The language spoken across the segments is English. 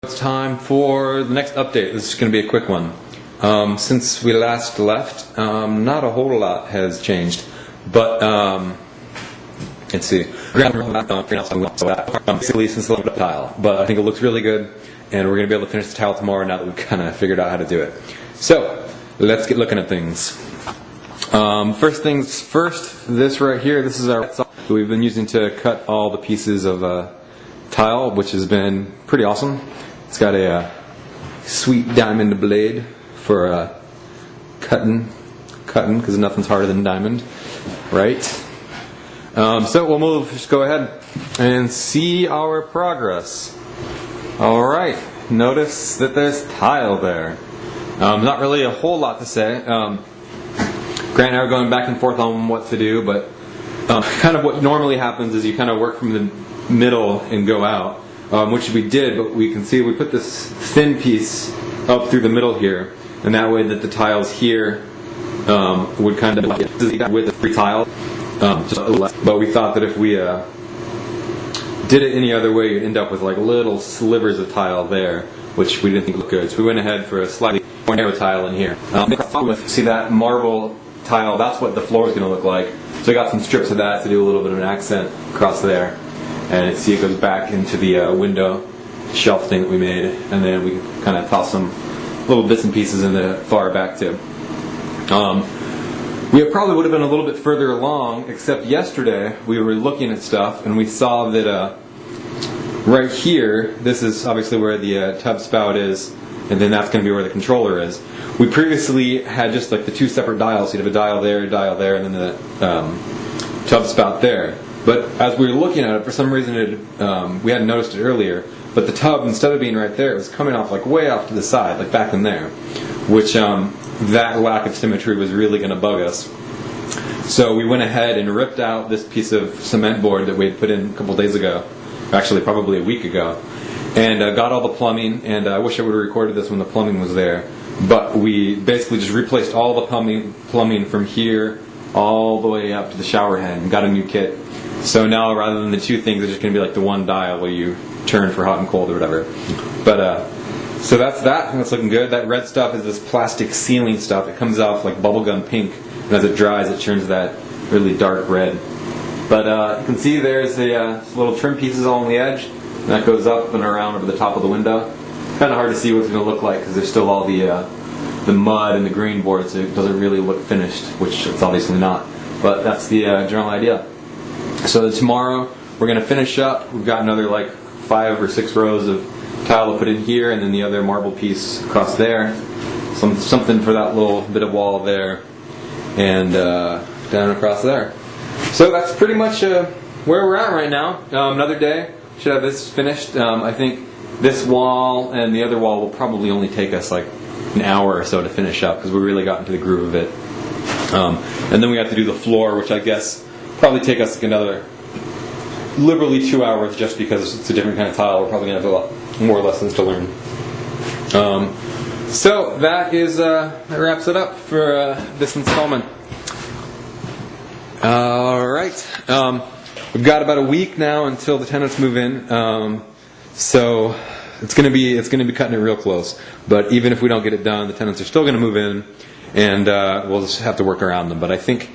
It's time for the next update. This is going to be a quick one. Since we last left, not a whole lot has changed, but let's see. Basically, since the tile, but I think it looks really good, and we're going to be able to finish the tile tomorrow now that we've kind of figured out how to do it. So let's get looking at things. First things first. This right here. This is our saw that we've been using to cut all the pieces of tile, which has been pretty awesome. It's got a sweet diamond blade for cutting, because nothing's harder than diamond, right? So we'll just go ahead and see our progress. All right, notice that there's tile there. Not really a whole lot to say. Grant and I are going back and forth on what to do, but kind of what normally happens is you kind of work from the middle and go out. Which we did, but we can see we put this thin piece up through the middle here, and that way that the tiles here would kind of with the free tile, just a little less. But we thought that if we did it any other way, you'd end up with like little slivers of tile there, which we didn't think looked good. So we went ahead for a slightly more narrow tile in here. See that marble tile? That's what the floor is going to look like. So I got some strips of that to do a little bit of an accent across there. And see, it goes back into the window shelf thing that we made, and then we kind of toss some little bits and pieces in the far back too. We probably would have been a little bit further along, except yesterday we were looking at stuff and we saw that right here, this is obviously where the tub spout is, and then that's going to be where the controller is. We previously had just like the two separate dials. So you'd have a dial there, and then the tub spout there. But as we were looking at it, for some reason we hadn't noticed it earlier, but the tub, instead of being right there, it was coming off like way off to the side, like back in there, which that lack of symmetry was really going to bug us. So we went ahead and ripped out this piece of cement board that we had put in a couple days ago, actually probably a week ago, and got all the plumbing, and I wish I would have recorded this when the plumbing was there, but we basically just replaced all the plumbing from here all the way up to the shower head and got a new kit. So now, rather than the two things, it's just going to be like the one dial where you turn for hot and cold or whatever. But so that's that. That's looking good. That red stuff is this plastic sealing stuff. It comes off like bubblegum pink, and as it dries, it turns that really dark red. But you can see there's a little trim pieces along the edge, and that goes up and around over the top of the window. Kind of hard to see what it's going to look like because there's still all the mud and the green board, so it doesn't really look finished, which it's obviously not. But that's the general idea. So tomorrow we're going to finish up. We've got another like 5 or 6 rows of tile to put in here, and then the other marble piece across there. Something for that little bit of wall there, and down across there. So that's pretty much where we're at right now. Another day, should have this finished. I think this wall and the other wall will probably only take us like an hour or so to finish up because we really got into the groove of it. And then we have to do the floor, which I guess probably take us like another liberally 2 hours just because it's a different kind of tile. We're probably going to have a lot more lessons to learn. So that wraps it up for this installment. Alright. We've got about a week now until the tenants move in. So it's going to be cutting it real close. But even if we don't get it done, the tenants are still going to move in, and we'll just have to work around them. But I think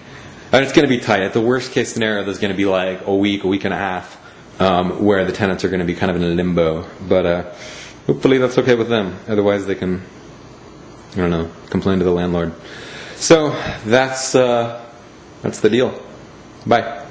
it's going to be tight. At the worst case scenario, there's going to be like a week and a half where the tenants are going to be kind of in a limbo. But hopefully that's okay with them. Otherwise they can, I don't know, complain to the landlord. So that's the deal. Bye.